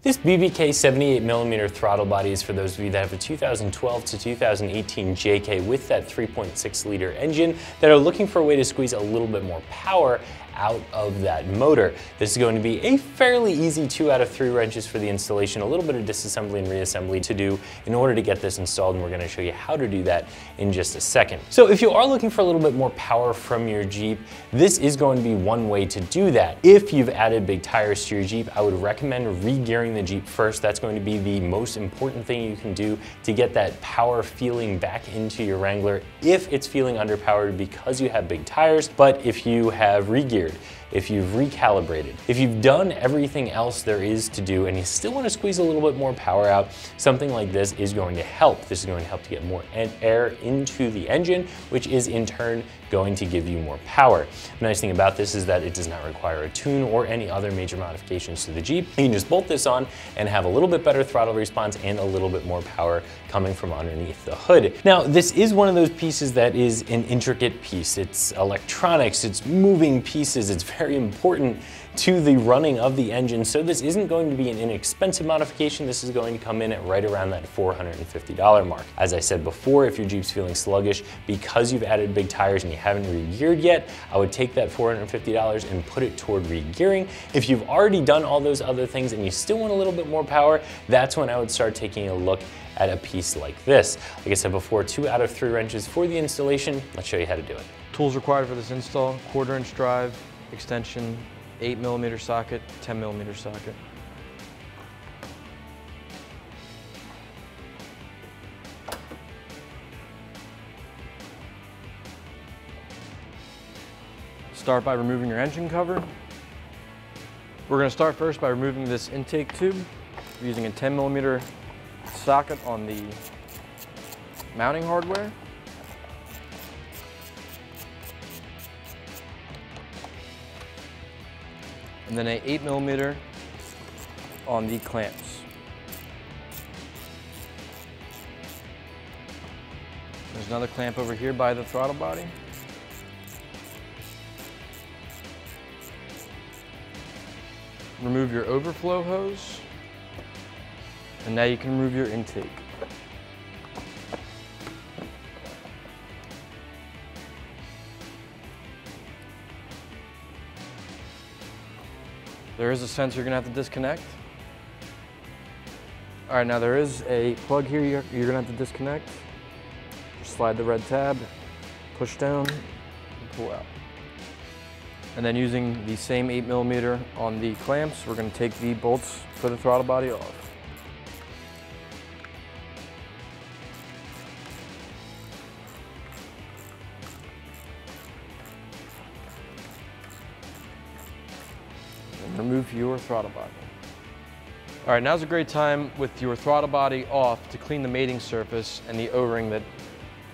This BBK 78mm throttle body is for those of you that have a 2012 to 2018 JK with that 3.6 liter engine that are looking for a way to squeeze a little bit more power out of that motor. This is going to be a fairly easy 2 out of 3 wrenches for the installation, a little bit of disassembly and reassembly to do in order to get this installed, and we're going to show you how to do that in just a second. So if you are looking for a little bit more power from your Jeep, this is going to be one way to do that. If you've added big tires to your Jeep, I would recommend re-gearing the Jeep first. That's going to be the most important thing you can do to get that power feeling back into your Wrangler if it's feeling underpowered because you have big tires. But if you have re-geared, if you've recalibrated, if you've done everything else there is to do and you still want to squeeze a little bit more power out, something like this is going to help. This is going to help to get more air into the engine, which is in turn going to give you more power. The nice thing about this is that it does not require a tune or any other major modifications to the Jeep. You can just bolt this on and have a little bit better throttle response and a little bit more power coming from underneath the hood. Now, this is one of those pieces that is an intricate piece. It's electronics, it's moving pieces, it's very important to the running of the engine. So this isn't going to be an inexpensive modification. This is going to come in at right around that $450 mark. As I said before, if your Jeep's feeling sluggish because you've added big tires and you haven't re-geared yet, I would take that $450 and put it toward re-gearing. If you've already done all those other things and you still want a little bit more power, that's when I would start taking a look at a piece like this. Like I said before, 2 out of 3 wrenches for the installation. Let's show you how to do it. Tools required for this install: 1/4 inch drive, extension, 8mm socket, 10mm socket. Start by removing your engine cover. We're going to start first by removing this intake tube using a 10mm socket on the mounting hardware. And then a 8mm on the clamps. There's another clamp over here by the throttle body. Remove your overflow hose, and now you can remove your intake. There is a sensor you're gonna have to disconnect. All right, now there is a plug here you're gonna have to disconnect. Just slide the red tab, push down, and pull out. And then using the same 8mm on the clamps, we're gonna take the bolts for the throttle body off. Remove your throttle body. All right, now's a great time with your throttle body off to clean the mating surface and the O-ring that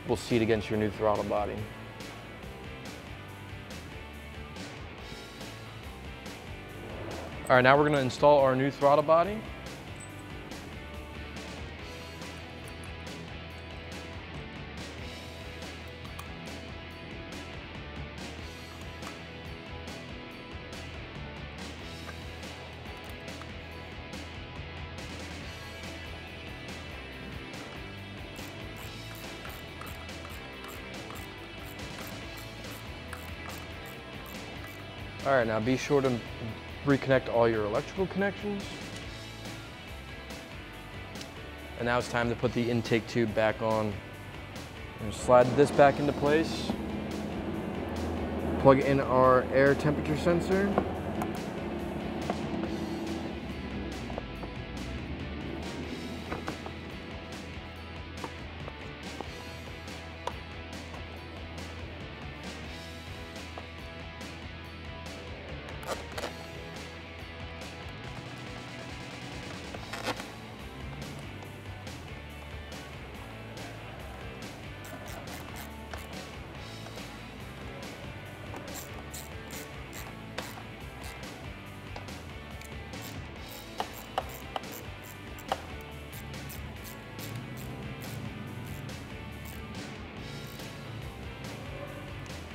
will seat against your new throttle body. All right, now we're going to install our new throttle body. All right, now be sure to reconnect all your electrical connections. And now it's time to put the intake tube back on. And slide this back into place. Plug in our air temperature sensor.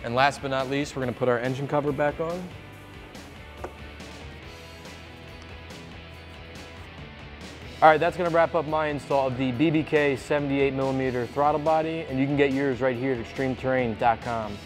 And last but not least, we're going to put our engine cover back on. All right, that's gonna wrap up my install of the BBK 78mm throttle body, and you can get yours right here at ExtremeTerrain.com.